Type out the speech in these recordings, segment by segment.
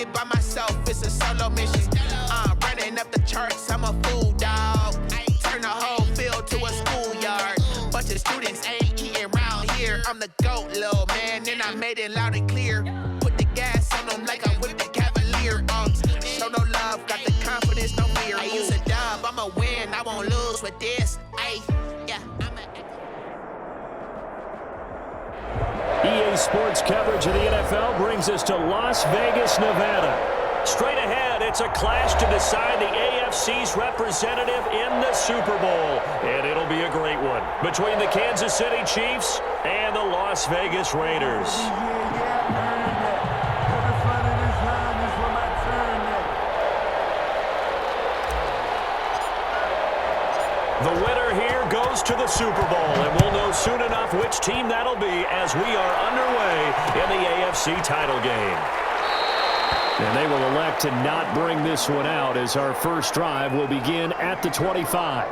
it by myself, it's a solo mission. Running up the charts, I'm a fool, dog. Turn the whole field to a schoolyard. Bunch of students ain't eating round here. I'm the GOAT, little man, and I made it loud and clear. Put the gas on them like I whipped the Cavalier. Show no love, got the confidence, no fear. I use a dub, I'ma win, I won't lose with this. EA Sports coverage of the NFL brings us to Las Vegas, Nevada. Straight ahead, it's a clash to decide the AFC's representative in the Super Bowl. And it'll be a great one between the Kansas City Chiefs and the Las Vegas Raiders. The winner here goes to the Super Bowl, and we'll know soon enough which team that'll be as we are underway in the AFC title game. And they will elect to not bring this one out as our first drive will begin at the 25.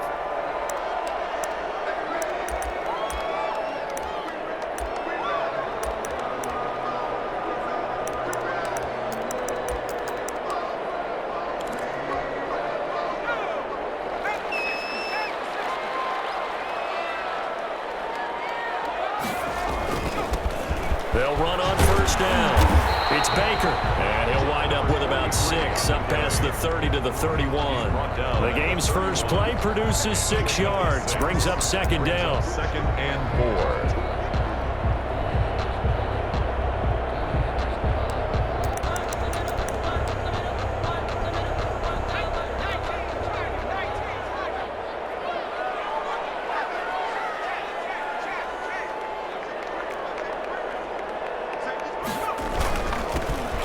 They'll run on first down. It's Baker, and he'll wind up with about 6, up past the 30 to the 31. The game's first play produces 6 yards, brings up second down. 2nd and 4.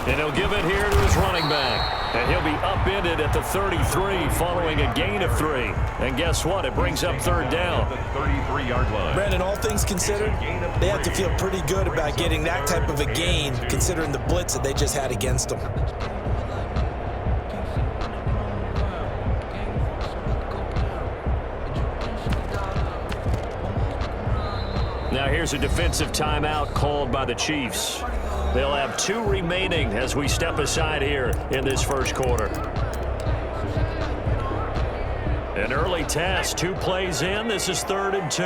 And he'll give it here to his running back. And he'll be upended at the 33 following a gain of 3. And guess what? It brings up third down. The 33-yard line. Brandon, all things considered, they have to feel pretty good about getting that type of a gain considering the blitz that they just had against them. Now here's a defensive timeout called by the Chiefs. They'll have 2 remaining as we step aside here in this first quarter. An early test, 2 plays in. This is 3rd and 2.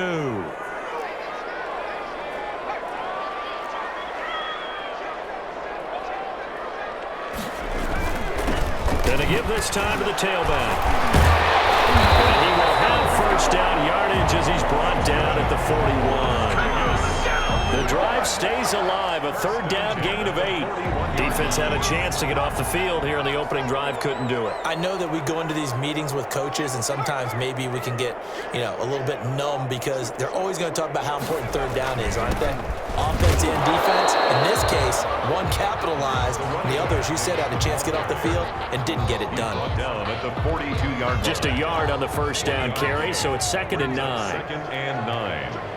Going to give this time to the tailback. And he will have first down yardage as he's brought down at the 41. The drive stays alive, a 3rd down gain of 8. Defense had a chance to get off the field here in the opening drive, couldn't do it. I know that we go into these meetings with coaches, and sometimes maybe we can get, a little bit numb because they're always going to talk about how important 3rd down is, aren't they? Offense and defense. In this case, one capitalized, and the other, as you said, had a chance to get off the field and didn't get it done. Down at the 42-yard line. Just a yard on the first down carry, so it's 2nd and 9. 2nd and 9.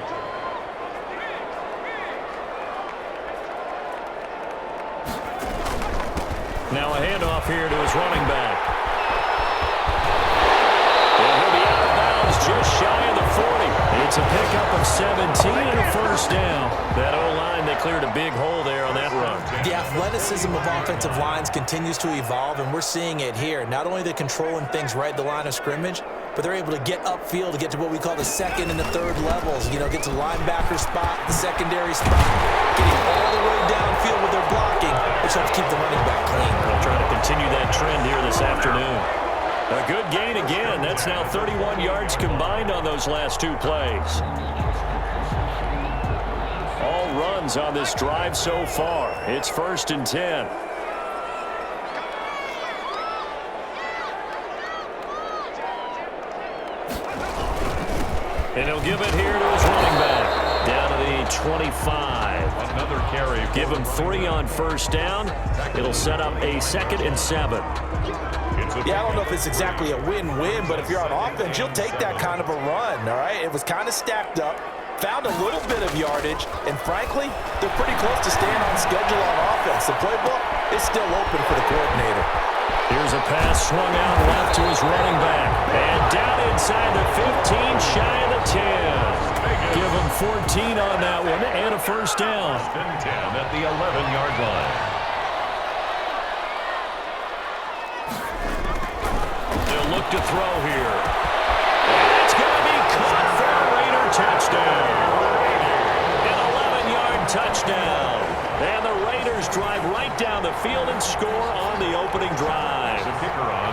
Now a handoff here to his running back. And he'll be out of bounds just shy of the 40. It's a pickup of 17 and a first down. That O-line, they cleared a big hole there on that run. The athleticism of offensive lines continues to evolve, and we're seeing it here. Not only they're controlling things right at the line of scrimmage, but they're able to get upfield to get to what we call the 2nd and the 3rd levels. Get to linebacker spot, the secondary spot, getting all the way downfield with their blocking, which helps keep the running back clean. They'll try to continue that trend here this afternoon. A good gain again. That's now 31 yards combined on those last 2 plays. All runs on this drive so far. It's 1st and 10. And he'll give it here to his running back. Down to the 25. Another carry. Give him 3 on first down. It'll set up a 2nd and 7. Yeah, I don't know if it's exactly a win-win, but if you're on offense, you'll take that kind of a run, all right? It was kind of stacked up, found a little bit of yardage, and frankly, they're pretty close to staying on schedule on offense. The playbook is still open for the coordinator. Here's a pass swung out left to his running back. And down inside the 15, shy of the 10. Give him 14 on that one and a first down. 10 at the 11-yard line. to throw here. And it's going to be caught for a Raider touchdown. An 11-yard touchdown. And the Raiders drive right down the field and score on the opening drive.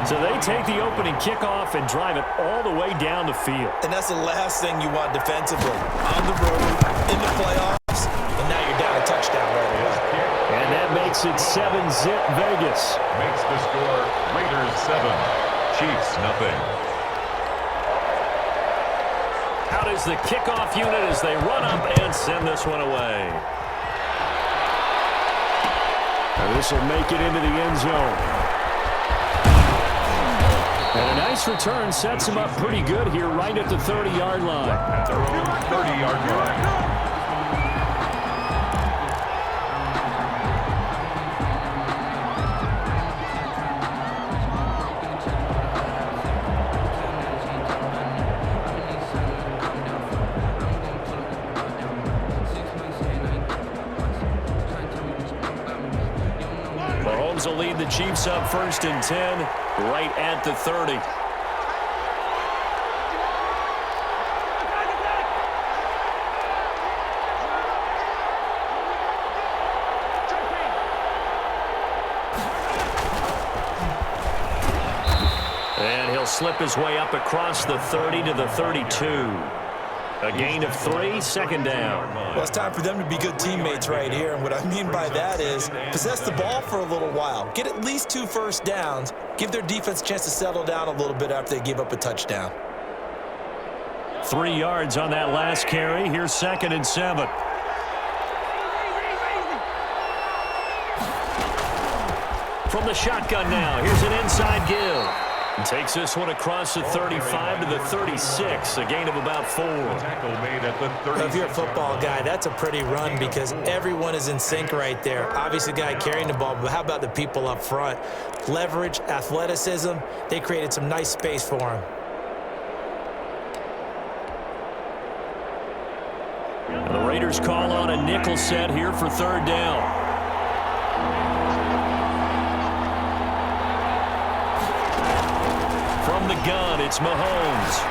So they take the opening kickoff and drive it all the way down the field. And that's the last thing you want defensively. On the road, in the playoffs, and now you're down a touchdown right away. And that makes it 7-zip Vegas. Makes the score Raiders 7, Chiefs nothing. Out is the kickoff unit as they run up and send this one away. And this will make it into the end zone. And a nice return sets him up pretty good here right at the 30-yard line. At their own 30-yard line. Mahomes will lead the Chiefs up 1st and 10, right at the 30. And he'll slip his way up across the 30 to the 32. A gain of 3, second down. Well, it's time for them to be good teammates right here. And what I mean by that is possess the ball for a little while. Get at least 2 first downs. Give their defense a chance to settle down a little bit after they give up a touchdown. 3 yards on that last carry. Here's 2nd and 7. From the shotgun now, here's an inside give. Takes this one across the 35 to the 36, a gain of about 4. Tackle made at the 30. If you're a football guy, that's a pretty run because everyone is in sync right there. Obviously, the guy carrying the ball, but how about the people up front? Leverage, athleticism, they created some nice space for him. And the Raiders call on a nickel set here for 3rd down. From the gun, it's Mahomes.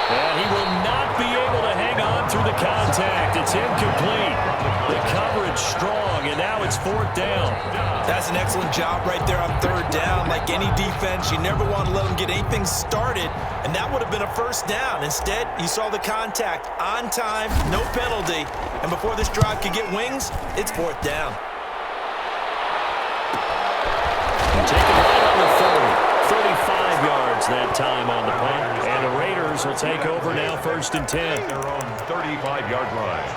And he will not be able to hang on through the contact. It's incomplete. The coverage strong, and now it's 4th down. That's an excellent job right there on 3rd down. Like any defense, you never want to let them get anything started, and that would have been a 1st down. Instead, you saw the contact on time, no penalty, and before this drive could get wings, it's 4th down. Take it right on the 30. 35 yards that time on the punt. And the Raiders will take over now 1st and 10. Their own 35-yard line.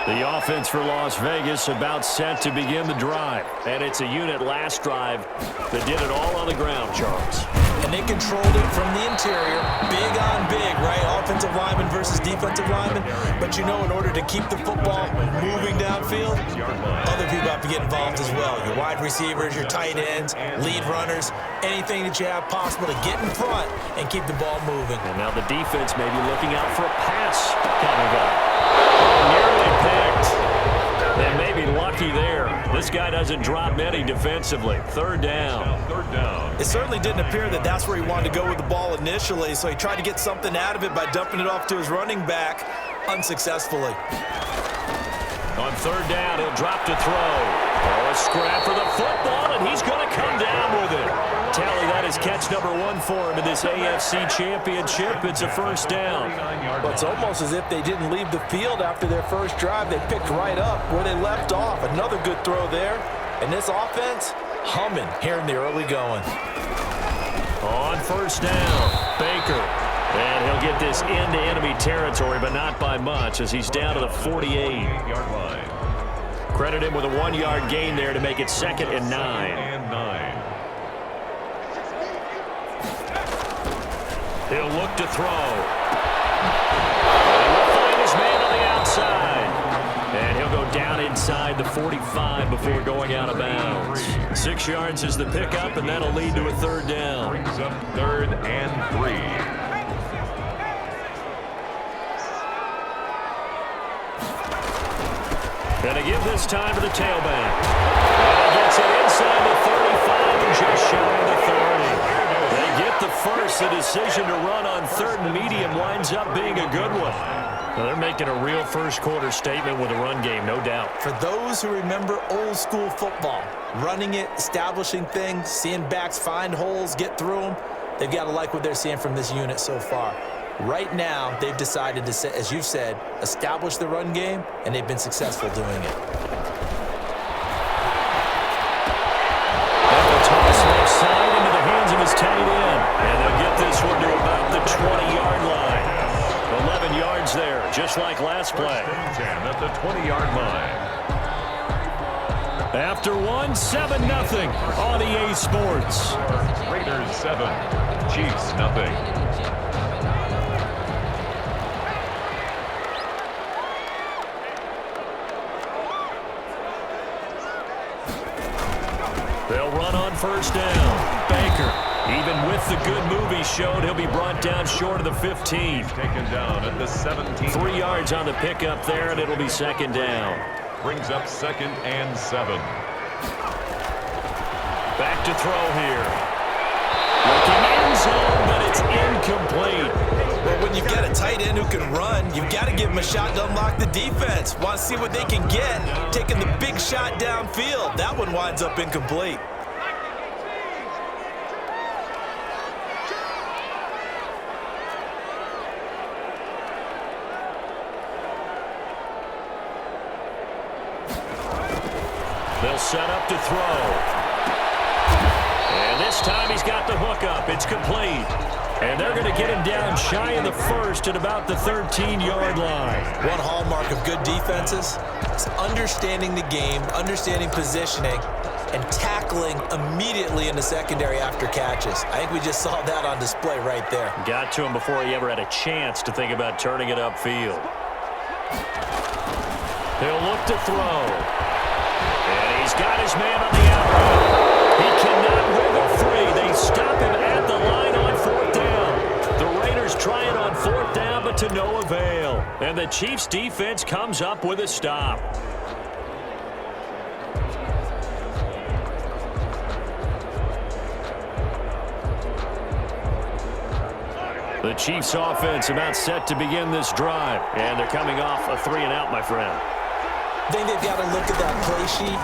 The offense for Las Vegas about set to begin the drive. And it's a unit last drive that did it all on the ground, Charles. And they controlled it from the interior, big on big, right? Offensive lineman versus defensive lineman. But you know, in order to keep the football moving downfield, other people have to get involved as well. Your wide receivers, your tight ends, lead runners, anything that you have possible to get in front and keep the ball moving. And now the defense may be looking out for a pass coming up. Nearly picked. They may be lucky there. This guy doesn't drop many defensively. 3rd down. 3rd down. It certainly didn't appear that that's where he wanted to go with the ball initially, so he tried to get something out of it by dumping it off to his running back unsuccessfully. On 3rd down, he'll drop to throw. Oh, a scrap for the football, and he's going to come down with it. Tally, that is catch number 1 for him in this AFC Championship. It's a 1st down. Well, it's almost as if they didn't leave the field after their first drive. They picked right up where they left off. Another good throw there. And this offense, humming here in the early going. On 1st down, Baker. And he'll get this into enemy territory, but not by much as he's down to the 48-yard line. Credit him with a 1-yard gain there to make it 2nd and 9. He'll look to throw. And he'll find his man on the outside. And he'll go down inside the 45 before going out of bounds. 6 yards is the pickup, and that'll lead to a 3rd down. Brings up 3rd and 3. Going to give this time to the tailback. And he gets it inside the 35. just shy of the 30. They get the first. The decision to run on third and medium winds up being a good one. Well, they're making a real first-quarter statement with a run game, no doubt. For those who remember old-school football, running it, establishing things, seeing backs find holes, get through them, they've got to like what they're seeing from this unit so far. Right now, they've decided to, as you've said, establish the run game, and they've been successful doing it. Toss left side into the hands of his tight end. And they'll get this one to about the 20-yard line. 11 yards there, just like last play. 10 at the 20-yard line. After 7-0 on EA Sports. Raiders 7, Chiefs nothing. They'll run on first down. Baker, even with the good move he showed, he'll be brought down short of the 15. Taken down at the 17. 3 yards on the pickup there, and it'll be second down. Brings up 2nd and 7. Back to throw here. Looking end zone, but it's incomplete. Well, when you've got a tight end who can run, you've got to give him a shot to unlock the defense. Want to see what they can get, taking the big shot downfield. That one winds up incomplete. They'll set up to throw. And this time he's got the hook up. It's complete. And they're going to get him down shy of the first at about the 13-yard line. One hallmark of good defenses is understanding the game, understanding positioning, and tackling immediately in the secondary after catches. I think we just saw that on display right there. Got to him before he ever had a chance to think about turning it upfield. He'll look to throw. And he's got his man on the outside. He cannot wiggle free. They stop him at the line on 4th down. The Raiders try it on 4th down, but to no avail. And the Chiefs defense comes up with a stop. The Chiefs offense about set to begin this drive. And they're coming off a 3-and-out, my friend. I think they've got to look at that play sheet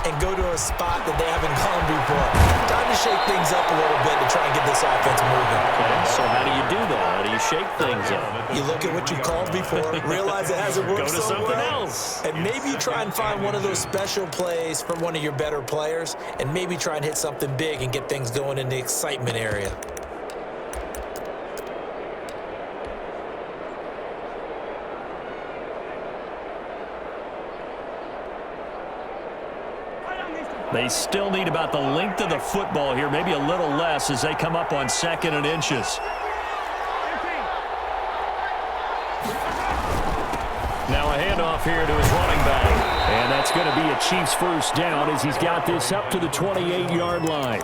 and go to a spot that they haven't gone before. Time to shake things up a little bit to try and get this offense moving. Okay, so how do you do that? How do you shake things up? You look at what you called before, realize it hasn't worked Go to so something well, else. and maybe you try and find one of those special plays from one of your better players, and maybe try and hit something big and get things going in the excitement area. They still need about the length of the football here, maybe a little less as they come up on 2nd and inches. Now a handoff here to his running back. And that's going to be a Chiefs first down as he's got this up to the 28-yard line.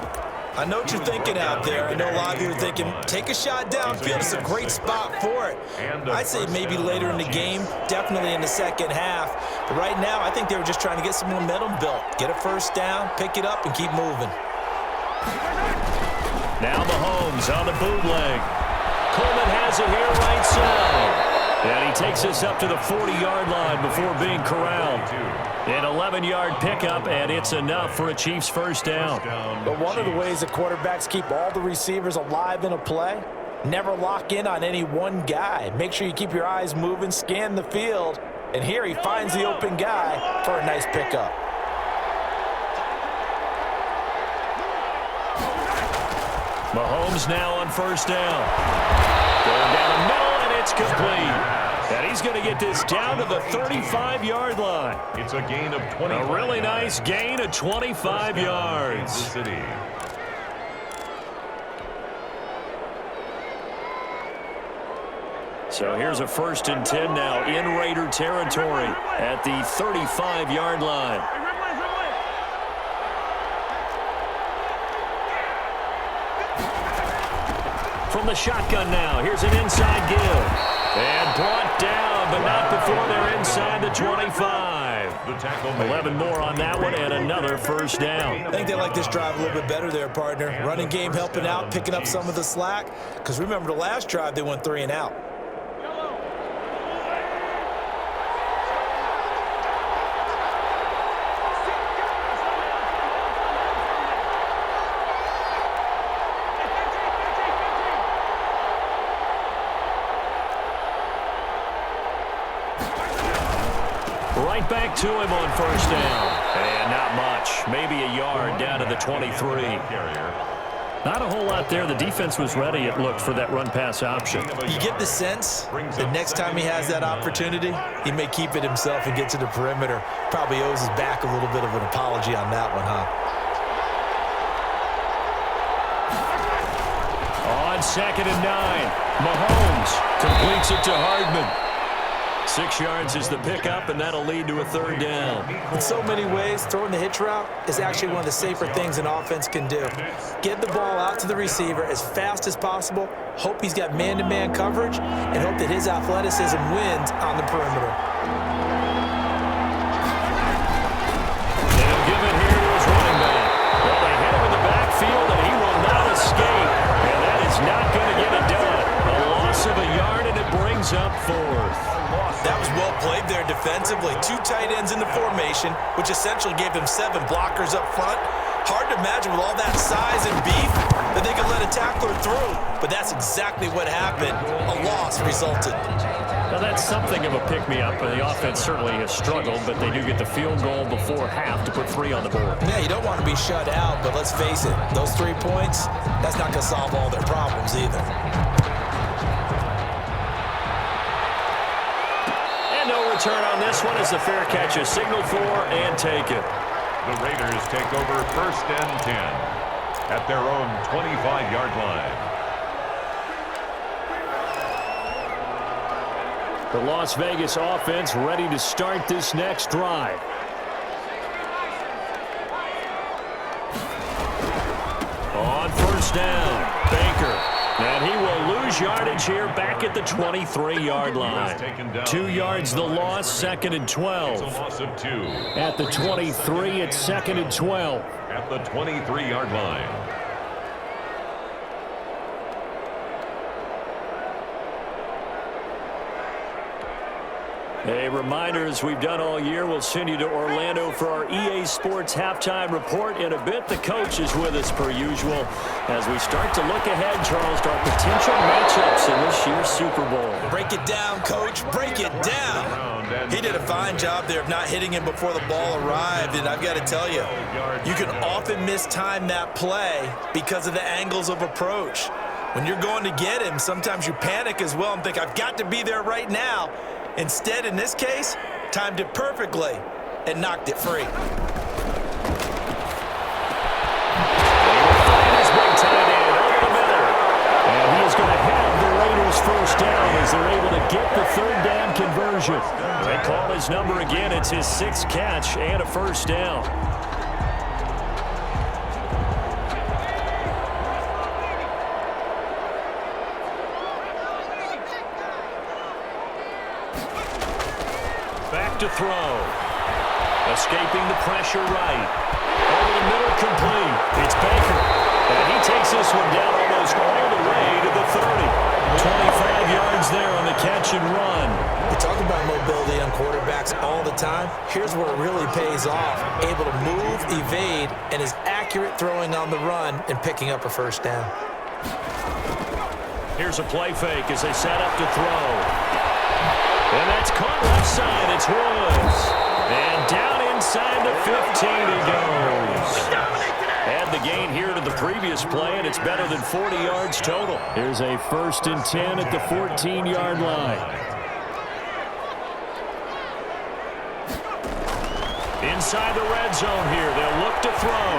I know what you're thinking out there. I know a lot of you are thinking, take a shot downfield. It's a great spot for it. I'd say maybe later in the game, definitely in the second half. But right now, I think they were just trying to get some momentum built. Get a first down, pick it up, and keep moving. Now Mahomes on the bootleg. Coleman has it here right side. And he takes us up to the 40-yard line before being corralled. An 11-yard pickup, and it's enough for a Chiefs first down. But one of the ways that quarterbacks keep all the receivers alive in a play, never lock in on any one guy. Make sure you keep your eyes moving, scan the field, and here he finds the open guy for a nice pickup. Mahomes now on first down. Going down the middle, and it's complete. And he's going to get this down to the 35-yard line. It's a gain of 20. A really nice gain of 25 yards. Kansas City. So here's a 1st and 10 now in Raider territory at the 35-yard line. From the shotgun now, here's an inside give. And brought down, but not before they're inside the 25. The tackle made. 11 more on that one and another first down. I think they like this drive a little bit better there, partner. Running game helping out, picking up some of the slack. Because remember, the last drive, they went 3 and out. Right back to him on first down. And not much. Maybe a yard down to the 23. Not a whole lot there. The defense was ready, it looked, for that run-pass option. You get the sense that next time he has that opportunity, he may keep it himself and get to the perimeter. Probably owes his back a little bit of an apology on that one, huh? On 2nd and 9, Mahomes completes it to Hardman. 6 yards is the pickup, and that'll lead to a 3rd down. In so many ways, throwing the hitch route is actually one of the safer things an offense can do. Get the ball out to the receiver as fast as possible, hope he's got man-to-man coverage, and hope that his athleticism wins on the perimeter. They'll give it here to his running back. Well, they hit him in the backfield, and he will not escape. And that is not going to get it done. A loss of a yard, and it brings up 4th. That was well played there defensively. 2 tight ends in the formation, which essentially gave them 7 blockers up front. Hard to imagine with all that size and beef that they could let a tackler through. But that's exactly what happened. A loss resulted. Now, that's something of a pick-me-up. The offense certainly has struggled, but they do get the field goal before half to put 3 on the board. Yeah, you don't want to be shut out, but let's face it, those 3 points, that's not going to solve all their problems either. Return on this one as the fair catch is signaled for and taken. The Raiders take over 1st and 10 at their own 25-yard line. The Las Vegas offense ready to start this next drive. On 1st down, Baker. And he will lose yardage here back at the 23-yard line. 2 yards the loss, 2nd and 12. It's a loss of 2. At the 23, it's 2nd and 12. At the 23-yard line. A reminder, as we've done all year, we'll send you to Orlando for our EA Sports halftime report. In a bit, the coach is with us per usual as we start to look ahead, Charles, to our potential matchups in this year's Super Bowl. Break it down, Coach. Break it down. He did a fine job there of not hitting him before the ball arrived, and I've got to tell you, you can often mistime that play because of the angles of approach. When you're going to get him, sometimes you panic as well and think, I've got to be there right now. Instead, in this case, timed it perfectly and knocked it free. And he is going to have the Raiders 1st down as they're able to get the 3rd down conversion. They call his number again. It's his 6th catch and a 1st down. Back to throw. Escaping the pressure right. Over the middle, complete. It's Baker. And he takes this one down almost all the way to the 30. 25 yards there on the catch and run. We talk about mobility on quarterbacks all the time. Here's where it really pays off. Able to move, evade, and is accurate throwing on the run and picking up a 1st down. Here's a play fake as they set up to throw. And that's caught left side. It's Woods. And down inside the 15 he goes. Add the gain here to the previous play, and it's better than 40 yards total. Here's a 1st and 10 at the 14-yard line. Inside the red zone here. They'll look to throw.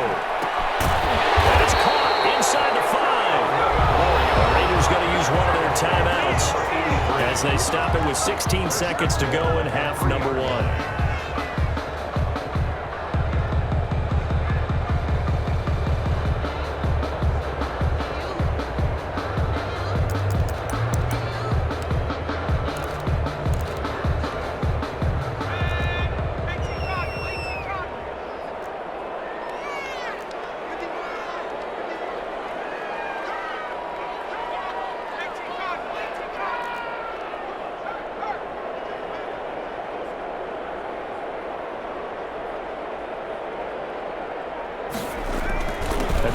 And it's caught inside the 5. The Raiders going to use one of their timeouts as they stop it with 16 seconds to go in half number 1.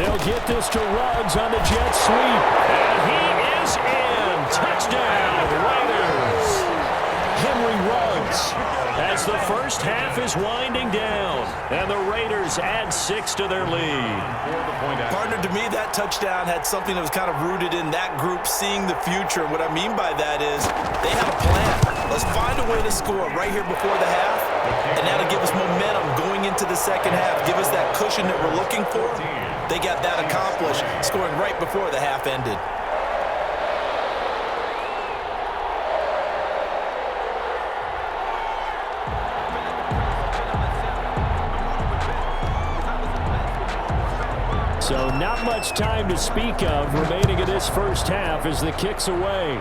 they'll get this to Ruggs on the jet sweep. And he is in. Touchdown, Raiders. Henry Ruggs, as the first half is winding down, and the Raiders add 6 to their lead. Partner, to me, that touchdown had something that was kind of rooted in that group seeing the future. And what I mean by that is they had a plan. Let's find a way to score right here before the half, and that'll give us momentum going into the second half, give us that cushion that we're looking for. They got that accomplished, scoring right before the half ended. So not much time to speak of remaining in this first half as the kick's away.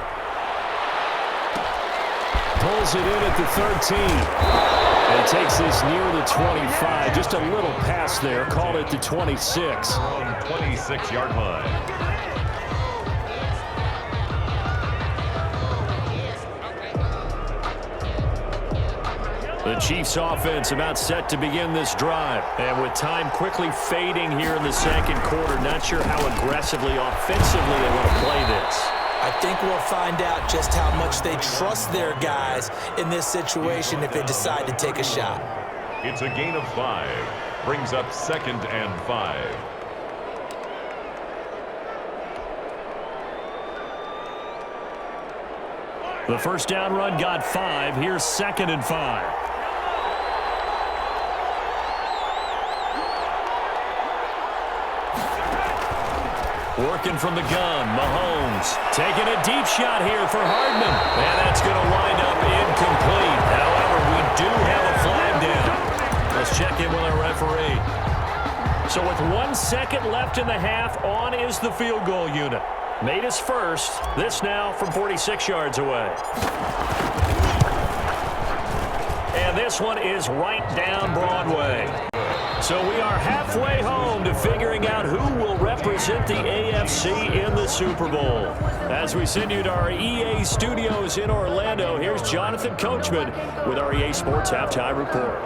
Pulls it in at the 13. And takes this near the 25. Just a little pass there. Called it the 26. On 26-yard line. The Chiefs offense about set to begin this drive. And with time quickly fading here in the second quarter, not sure how aggressively, offensively they want to play this. I think we'll find out just how much they trust their guys in this situation if they decide to take a shot. It's a gain of 5. Brings up 2nd and 5. The first down run got 5. Here's 2nd and 5. Working from the gun, Mahomes taking a deep shot here for Hardman. And that's going to wind up incomplete. However, we do have a flag down. Let's check in with our referee. So with 1 second left in the half, on is the field goal unit. Made his first. This now from 46 yards away. And this one is right down Broadway. So we are halfway home to figuring out who will represent the AFC in the Super Bowl. As we send you to our EA studios in Orlando, here's Jonathan Coachman with our EA Sports Halftime Report.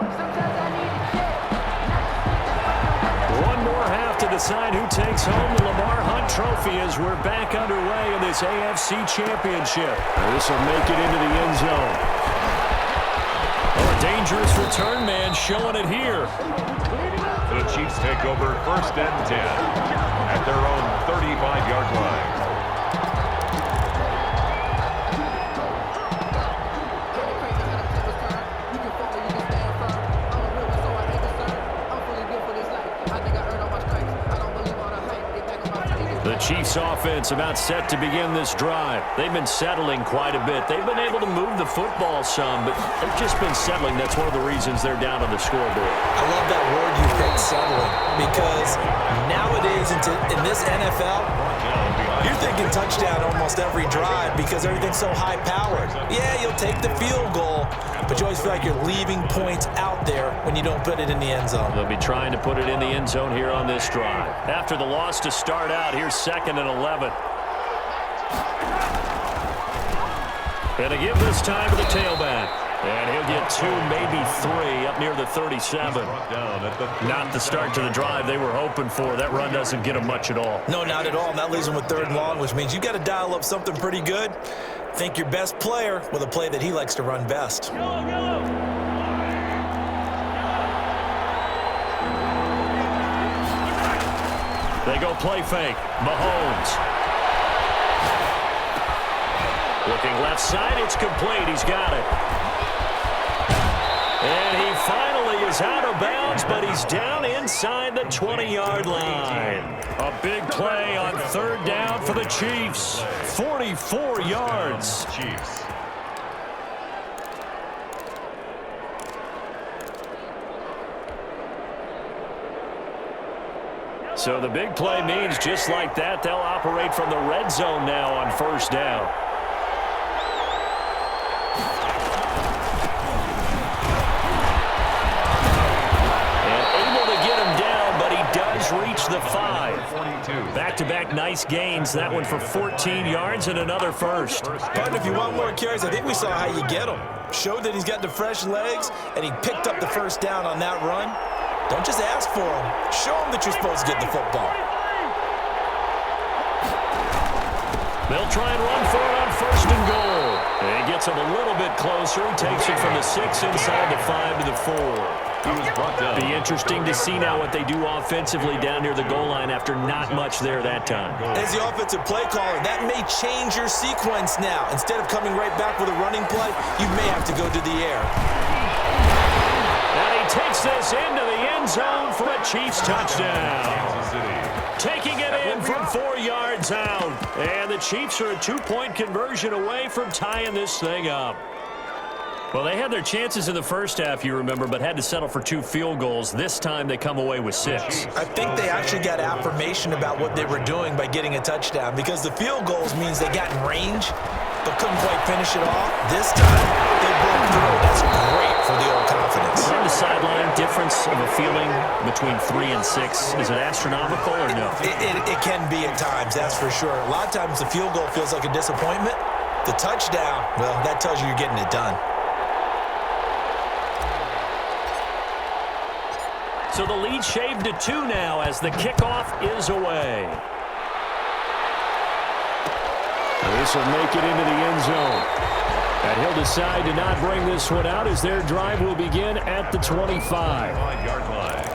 One more half to decide who takes home the Lamar Hunt Trophy as we're back underway in this AFC Championship. This will make it into the end zone. Oh, a dangerous return man showing it here. The Chiefs take over 1st and 10 at their own 35-yard line. The Chiefs offense about set to begin this drive. They've been settling quite a bit. They've been able to move the football some, but they've just been settling. That's one of the reasons they're down on the scoreboard. I love that word you picked, settling, because nowadays in this NFL, you're thinking touchdown almost every drive because everything's so high-powered. Yeah, you'll take the field goal, but you always feel like you're leaving points out there when you don't put it in the end zone. They'll be trying to put it in the end zone here on this drive. After the loss to start out, here's 2nd and 11. And to give this time to the tailback. And he'll get 2, maybe 3 up near the 37. Not the start to the drive they were hoping for. That run doesn't get them much at all. No, not at all. And that leaves them with 3rd and long, which means you got to dial up something pretty good. Think your best player with a play that he likes to run best. They go play fake. Mahomes. Looking left side, it's complete. He's got it. And he finally is out of bounds, but he's down inside the 20-yard line. A big play on 3rd down for the Chiefs. 44 yards. Chiefs. So the big play means just like that, they'll operate from the red zone now on 1st down. Reach the 5. Back-to-back nice gains. That one for 14 yards and another first. But if you want more carries, I think we saw how you get them. Showed that he's got the fresh legs, and he picked up the 1st down on that run. Don't just ask for him. Show him that you're supposed to get the football. They'll try and run for it on first and goal. And he gets him a little bit closer. He takes it from the 6 inside the 5 to the 4. Be interesting to see now what they do offensively down near the goal line after not much there that time. As the offensive play caller, that may change your sequence now. Instead of coming right back with a running play, you may have to go to the air. And he takes this into the end zone for a Chiefs touchdown. Taking it in from 4 yards out. And the Chiefs are a 2-point conversion away from tying this thing up. Well, they had their chances in the first half, you remember, but had to settle for 2 field goals. This time they come away with 6. I think they actually got affirmation about what they were doing by getting a touchdown, because the field goals means they got in range but couldn't quite finish it off. This time they broke through. That's great for the old confidence. On the sideline, difference of a feeling between 3 and 6. Is it astronomical or no? It can be at times, that's for sure. A lot of times the field goal feels like a disappointment. The touchdown, well, that tells you you're getting it done. So the lead shaved to 2 now as the kickoff is away. This will make it into the end zone. And he'll decide to not bring this one out as their drive will begin at the 25-yard line.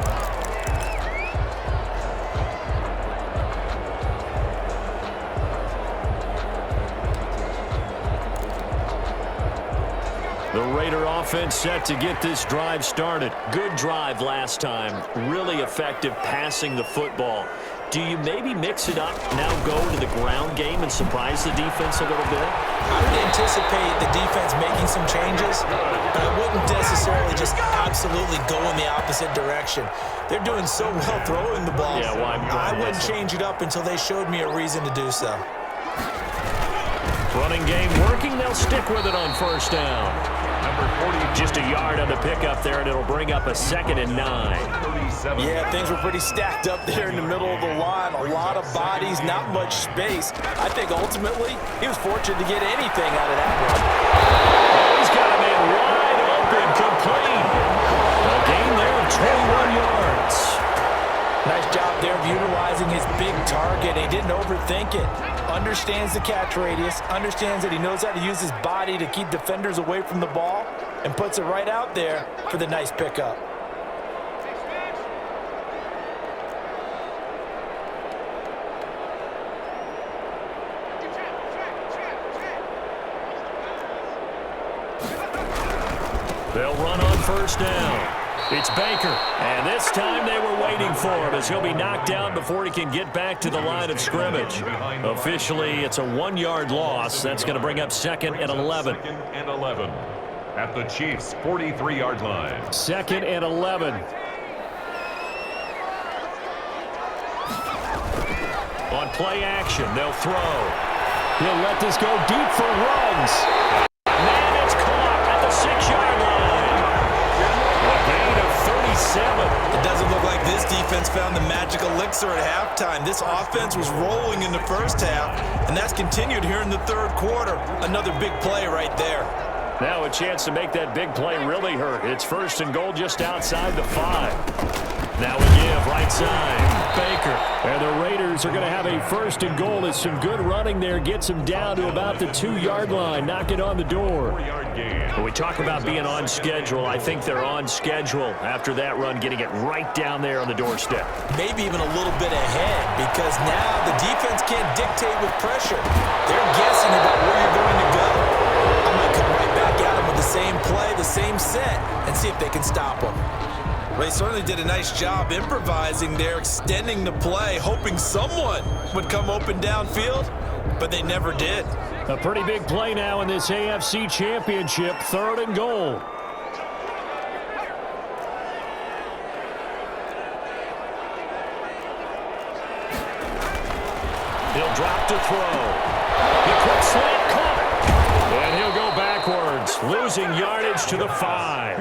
The Raider offense set to get this drive started. Good drive last time. Really effective passing the football. Do you maybe mix it up, now go to the ground game and surprise the defense a little bit? I would anticipate the defense making some changes, but I wouldn't necessarily just absolutely go in the opposite direction. They're doing so well throwing the ball. Yeah, well, I wouldn't change it up until they showed me a reason to do so. Running game working. They'll stick with it on first down. Number 40, just a yard on the pickup there, and it'll bring up a 2nd and 9. Yeah, things were pretty stacked up there in the middle of the line. A lot of bodies, not much space. I think ultimately he was fortunate to get anything out of that one. Oh, he's got a man wide open, complete. A gain there of 21 yards. Nice job there of utilizing his big target. He didn't overthink it. Understands the catch radius, understands that he knows how to use his body to keep defenders away from the ball, and puts it right out there for the nice pickup. They'll run on first down. It's Baker, and this time they were waiting for him as he'll be knocked down before he can get back to the line of scrimmage. Officially, it's a 1-yard loss. That's going to bring up 2nd and 11. 2nd and 11 at the Chiefs' 43-yard line. 2nd and 11. On play action, they'll throw. He'll let this go deep for Ruggs. Man, it's caught at the 6-yard line. It doesn't look like this defense found the magic elixir at halftime. This offense was rolling in the first half, and that's continued here in the third quarter. Another big play right there. Now a chance to make that big play really hurt. It's 1st and goal just outside the 5. Now a give, right side, Baker. And the Raiders are going to have a 1st and goal. It's some good running there. Gets them down to about the 2-yard line. Knock it on the door. When we talk about being on schedule, I think they're on schedule after that run, getting it right down there on the doorstep. Maybe even a little bit ahead, because now the defense can't dictate with pressure. They're guessing about where you're going to go. I might come right back at them with the same play, the same set, and see if they can stop them. They certainly did a nice job improvising there, extending the play, hoping someone would come open downfield, but they never did. A pretty big play now in this AFC Championship, 3rd and goal. He'll drop to throw. The quick slant caught. And he'll go backwards, losing yardage to the 5.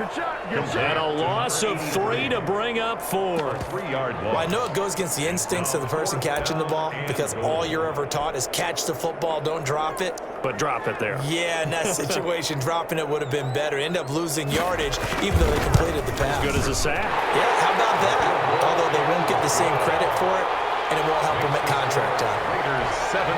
And a loss of 3 to bring up 4. 3-yard loss. Well, I know it goes against the instincts of the person catching the ball, because all you're ever taught is catch the football, don't drop it. But drop it there. Yeah, in that situation, dropping it would have been better. End up losing yardage, even though they completed the pass. Good as a sack. Yeah, how about that? Although they won't get the same credit for it, and it won't help him at contract time.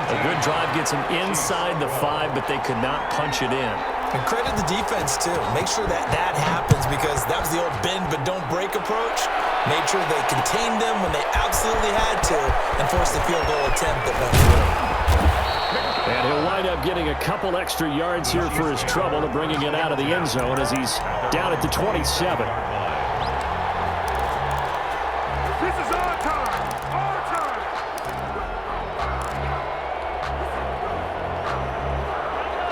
A good drive gets him inside the 5, but they could not punch it in. And credit the defense, too. Make sure that happens, because that was the old bend but don't break approach. Made sure they contained them when they absolutely had to and forced the field goal attempt that went through. And he'll wind up getting a couple extra yards here for his trouble and bringing it out of the end zone as he's down at the 27. This is our time! Our time!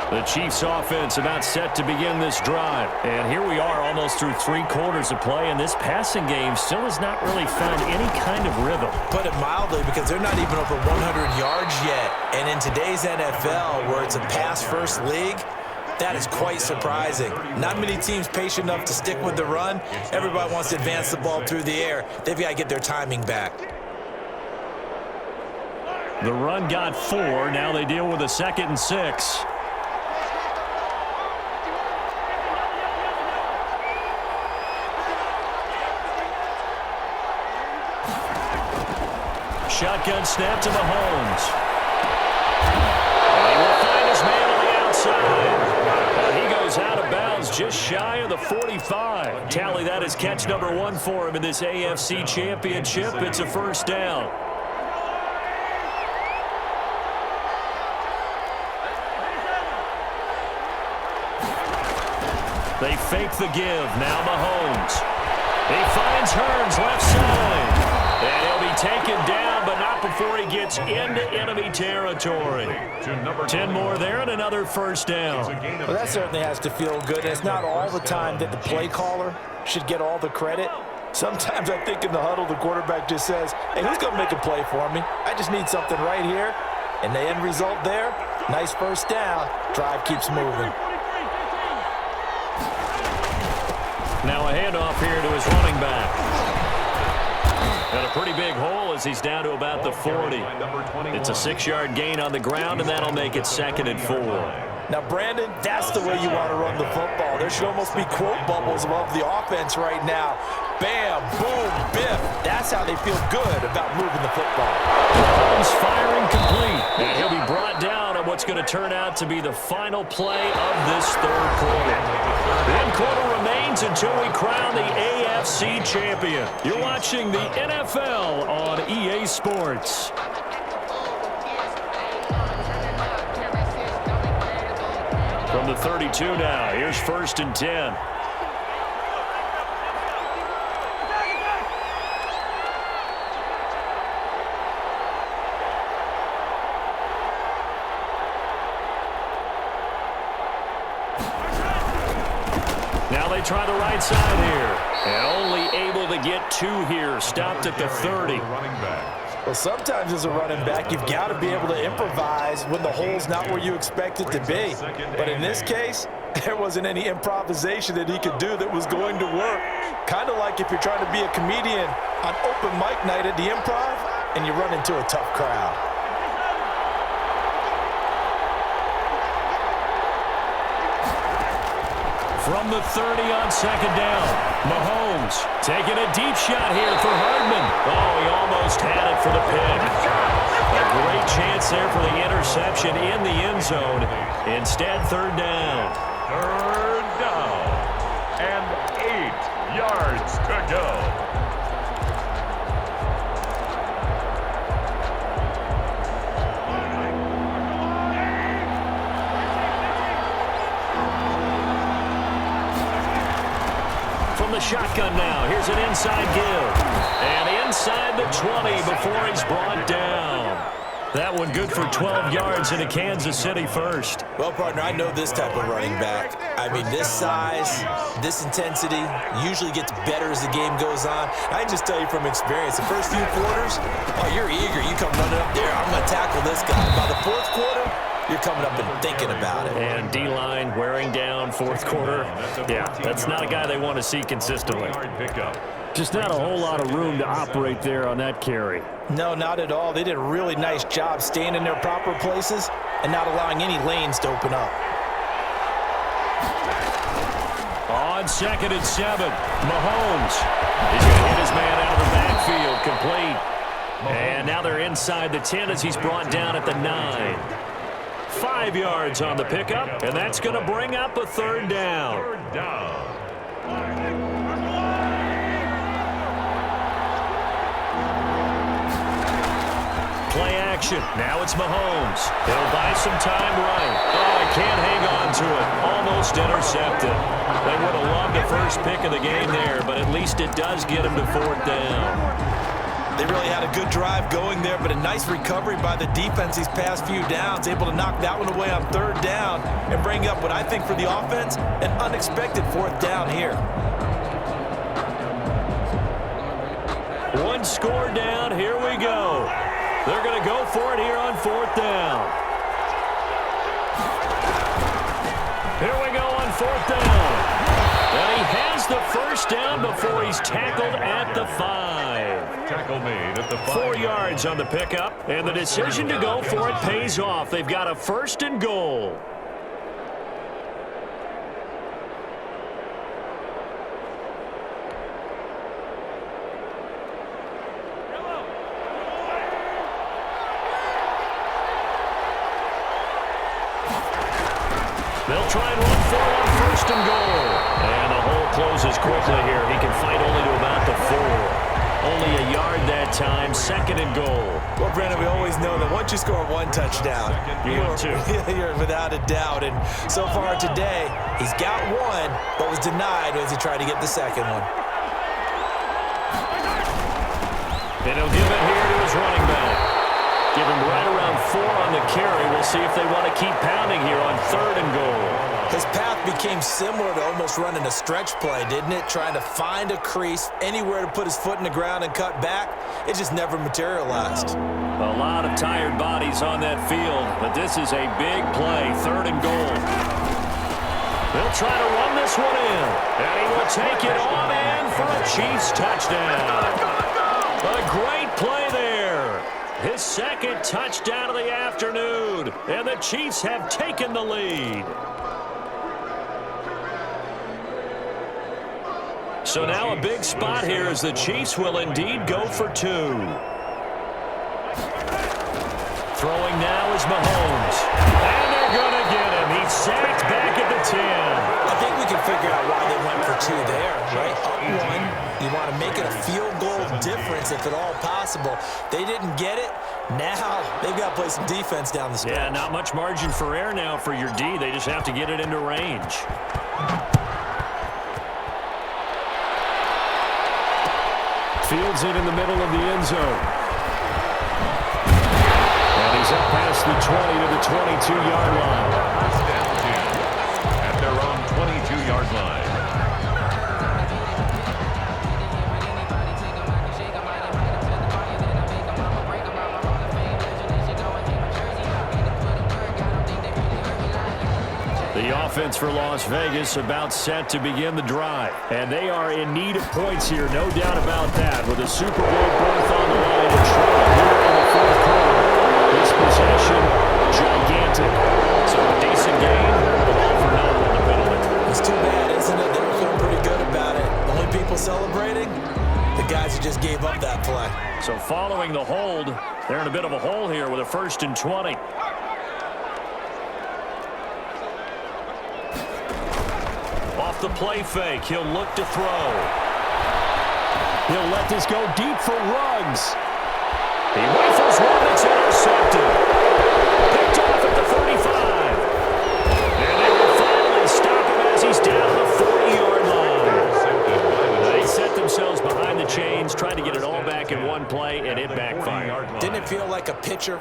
The Chiefs offense about set to begin this drive. And here we are almost through 3 quarters of play, and this passing game still has not really found any kind of rhythm. Put it mildly, because they're not even over 100 yards yet. And in today's NFL, where it's a pass-first league, that is quite surprising. Not many teams patient enough to stick with the run. Everybody wants to advance the ball through the air. They've got to get their timing back. The run got 4. Now they deal with a 2nd and 6. Shotgun snap to Mahomes. And he will find his man on the outside. And he goes out of bounds just shy of the 45. Tally, that is catch number 1 for him in this AFC Championship. It's a first down. They fake the give. Now Mahomes. He finds Hearns left side. And he'll be taken down, but not before he gets into enemy territory. 10 more there and another first down. Well, that certainly has to feel good. It's not all the time that the play caller should get all the credit. Sometimes I think in the huddle, the quarterback just says, hey, who's going to make a play for me? I just need something right here. And the end result there, nice first down. Drive keeps moving. Now a handoff here to his running back. And a pretty big hole as he's down to about the 40. It's a 6-yard gain on the ground, and that'll make it 2nd and 4. Now, Brandon, that's the way you want to run the football. There should almost be quote bubbles above the offense right now. Bam, boom, biff. That's how they feel good about moving the football. Mahomes firing complete. And he'll be brought down on what's going to turn out to be the final play of this 3rd quarter. 1 quarter remains until we crown the AFC champion. You're watching the NFL on EA Sports. From the 32 now, here's 1st and 10. Now they try the right side here. And only able to get 2 here. Stopped at the 30. Well, sometimes as a running back, you've got to be able to improvise when the hole's not where you expect it to be. But in this case, there wasn't any improvisation that he could do that was going to work. Kind of like if you're trying to be a comedian on open mic night at the Improv and you run into a tough crowd. From the 30 on 2nd down, Mahomes taking a deep shot here for Hardman. Oh, he almost had it for the pick. A great chance there for the interception in the end zone. Instead, 3rd down. 3rd down and 8 yards to go. The shotgun now. Here's an inside give. And inside the 20 before he's brought down. That one good for 12 yards into Kansas City first. Well, partner, I know this type of running back. I mean, this size, this intensity usually gets better as the game goes on. I can just tell you from experience, the first few quarters, oh, you're eager. You come running up there, I'm going to tackle this guy. By the 4th quarter, you're coming up and thinking about it. And D-line wearing down 4th quarter. Yeah, that's not a guy they want to see consistently. Just not a whole lot of room to operate there on that carry. No, not at all. They did a really nice job staying in their proper places and not allowing any lanes to open up. On 2nd and 7, Mahomes. He's going to hit his man out of the backfield, complete. And now they're inside the 10 as he's brought down at the 9. 5 yards on the pickup, and that's going to bring up a third down. Third down. Play action. Now it's Mahomes. He'll buy some time right. Oh, he can't hang on to it. Almost intercepted. They would have loved the first pick of the game there, but at least it does get him to fourth down. They really had a good drive going there, but a nice recovery by the defense these past few downs, able to knock that one away on third down and bring up what I think for the offense, an unexpected fourth down here. One score down. Here we go. They're going to go for it here on fourth down. Here we go on fourth down. And he has the first down before he's tackled at the 5. Tackle made at the 5. 4 yards on the pickup, and the decision to go for it pays off. They've got a first and goal. They'll try and run for it on first and goal. And the hole closes quickly here. He can fight only to about the 4. Only a yard that time, second and goal. Well, Brandon, we always know that once you score one touchdown, you're without a doubt. And so far today, he's got one, but was denied as he tried to get the second one. And he'll give it here to his running back. Give him right around 4 on the carry. We'll see if they want to keep pounding here on third and goal. His path became similar to almost running a stretch play, didn't it? Trying to find a crease, anywhere to put his foot in the ground and cut back. It just never materialized. A lot of tired bodies on that field, but this is a big play, third and goal. They'll try to run this one in, and he will take it on in for a Chiefs touchdown. A great play there. His second touchdown of the afternoon, and the Chiefs have taken the lead. So now a big spot here as the Chiefs will indeed go for 2. Throwing now is Mahomes. And they're going to get him. He's sacked back at the 10. I think we can figure out why they went for 2 there, right? Up 1, you want to make it a field goal difference if at all possible. They didn't get it. Now they've got to play some defense down the stretch. Yeah, not much margin for error now for your D. They just have to get it into range. Fields it in the middle of the end zone. And he's up past the 20 to the 22-yard line. First down 10 at their own 22-yard line. The offense for Las Vegas about set to begin the drive. And they are in need of points here, no doubt about that, with a Super Bowl berth on the line to try here in the fourth quarter. This possession, gigantic. So a decent game, but all for nothing on the penalty. It's too bad, isn't it? They were feeling pretty good about it. The only people celebrating, the guys who just gave up that play. So following the hold, they're in a bit of a hole here with a 1st and 20. Off the play fake, he'll look to throw. He'll let this go deep for Ruggs. He rifles one that's intercepted. Picked off at the 35. And they will finally stop him as he's down the 40-yard line. They set themselves behind the chains, trying to get it all back in one play, and it backfired. Didn't it feel like a pitcher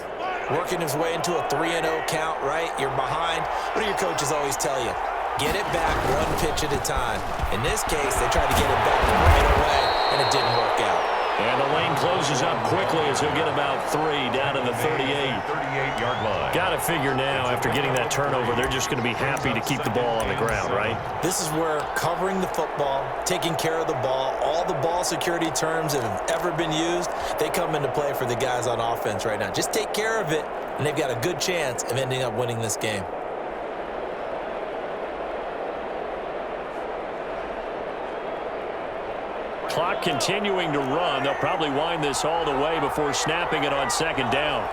working his way into a 3-0 count, right? You're behind. What do your coaches always tell you? Get it back one pitch at a time. In this case, they tried to get it back right away, and it didn't work out. And the lane closes up quickly as he'll get about 3 down in the 38. 38-yard line. Got to figure now, after getting that turnover, they're just going to be happy to keep the ball on the ground, right? This is where covering the football, taking care of the ball, all the ball security terms that have ever been used, they come into play for the guys on offense right now. Just take care of it, and they've got a good chance of ending up winning this game. Clock continuing to run. They'll probably wind this all the way before snapping it on second down.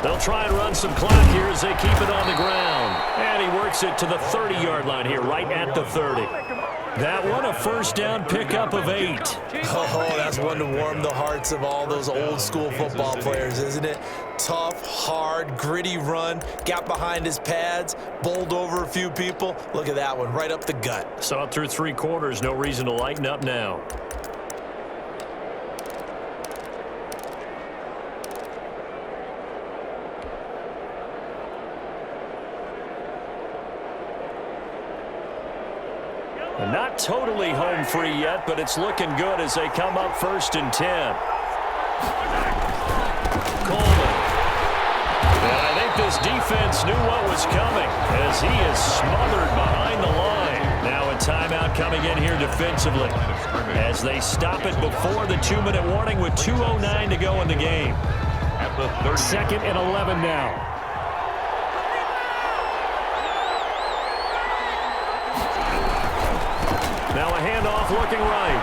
They'll try and run some clock here as they keep it on the ground. And he works it to the 30-yard line here, right at the 30. That one, a first down pickup of 8. Oh, that's one to warm the hearts of all those old-school football players, isn't it? Tough, hard, gritty run, got behind his pads, bowled over a few people. Look at that one, right up the gut. Saw it through 3 quarters, no reason to lighten up now. Not totally home free yet, but it's looking good as they come up 1st and 10. Coleman. And I think this defense knew what was coming as he is smothered behind the line. Now a timeout coming in here defensively as they stop it before the 2-minute warning with 2:09 to go in the game. At the 30. 2nd and 11 now. Now a handoff looking right.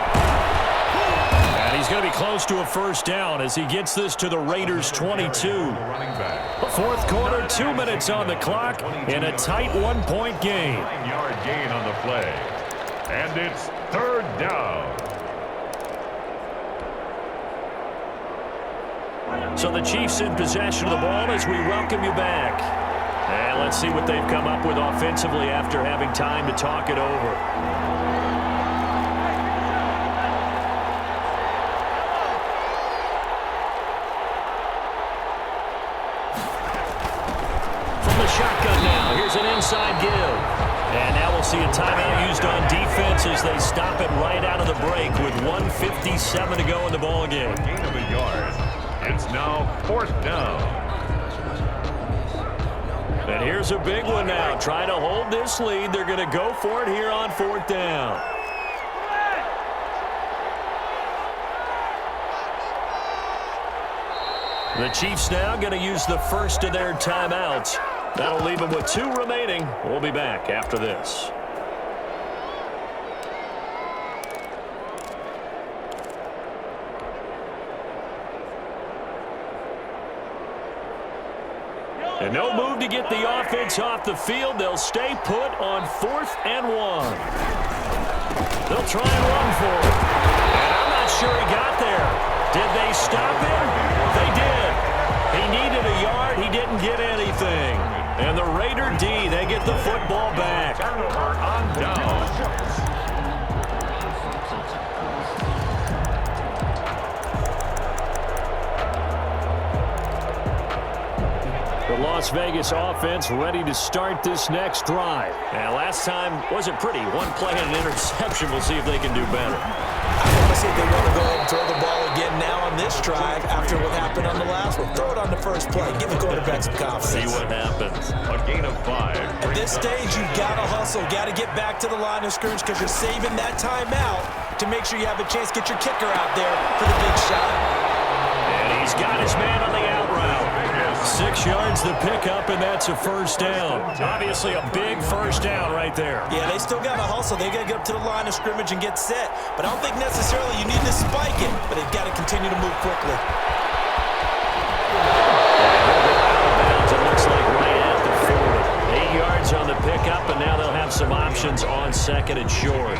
And he's going to be close to a first down as he gets this to the Raiders' 22. 4th quarter, 2 minutes on the clock in a tight 1-point game. 9-yard gain on the play. And it's 3rd down. So the Chiefs in possession of the ball as we welcome you back. And let's see what they've come up with offensively after having time to talk it over. Shotgun now. Here's an inside give. And now we'll see a timeout used on defense as they stop it right out of the break with 1:57 to go in the ball game. Gain of a yard. It's now 4th down. And here's a big one now. Trying to hold this lead. They're going to go for it here on 4th down. The Chiefs now going to use the first of their timeouts. That'll leave them with 2 remaining. We'll be back after this. And no move to get the offense off the field. They'll stay put on 4th and 1. They'll try and run for it. And I'm not sure he got there. Did they stop him? They did. He needed a yard. He didn't get anything. And the Raider D, they get the football back. Turnover on down. The Las Vegas offense ready to start this next drive. And last time wasn't pretty. 1 play and an interception. We'll see if they can do better. I want to see if they want to go ahead and throw the ball again now on this drive after what happened on the last one. Throw it on the first play. Give the quarterback some confidence. See what happens. A gain of 5. At this stage, you've got to hustle. Got to get back to the line of scrimmage because you're saving that timeout to make sure you have a chance to get your kicker out there for the big shot. And he's got his man on the out route. 6 yards the pickup, and that's a first down. Obviously a big first down right there. Yeah, they still got to hustle. They got to get up to the line of scrimmage and get set. But I don't think necessarily you need to spike it, but they've got to continue to move quickly. It looks like right at the 40. 8 yards on the pickup, and now they'll have some options on 2nd and short.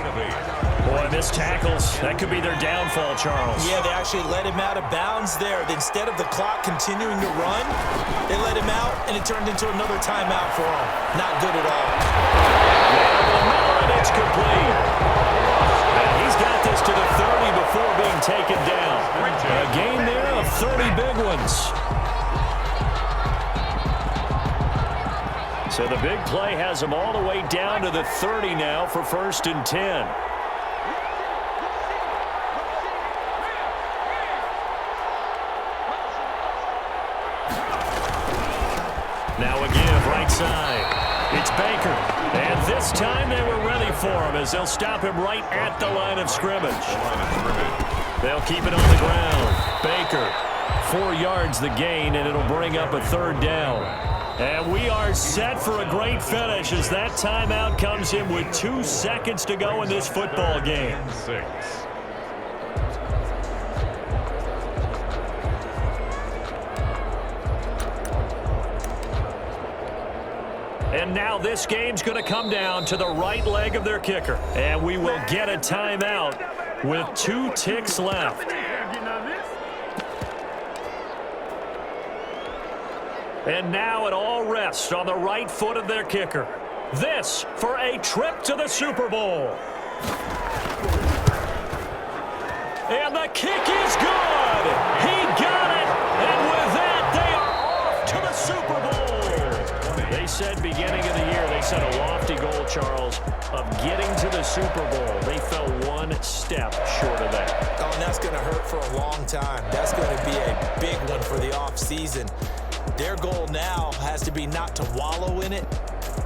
Boy, missed tackles. That could be their downfall, Charles. Yeah, they actually let him out of bounds there. Instead of the clock continuing to run, they let him out, and it turned into another timeout for him. Not good at all. And it's complete. And he's got this to the 30 before being taken down. A gain there of 30 big ones. So the big play has them all the way down to the 30 now for 1st and 10. Now a give right side. It's Baker. And this time they were ready for him as they'll stop him right at the line of scrimmage. They'll keep it on the ground. Baker, 4 yards the gain, and it'll bring up a 3rd down. And we are set for a great finish as that timeout comes in with 2 seconds to go in this football game. 6. And now this game's going to come down to the right leg of their kicker. And we will get a timeout with 2 ticks left. And now it all rests on the right foot of their kicker. This for a trip to the Super Bowl. And the kick is good. He got it. And with that, they are off to the Super Bowl. They said beginning of the year, they set a lofty goal, Charles, of getting to the Super Bowl. They fell 1 step short of that. Oh, and that's going to hurt for a long time. That's going to be a big one for the offseason. Their goal now has to be not to wallow in it,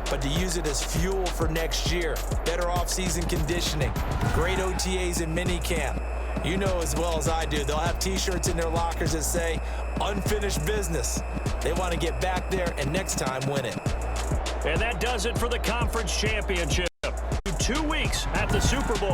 but to use it as fuel for next year. Better offseason conditioning, great OTAs and minicamp. You know as well as I do, they'll have T-shirts in their lockers that say, unfinished business. They want to get back there and next time win it. And that does it for the conference championship. 2 weeks at the Super Bowl.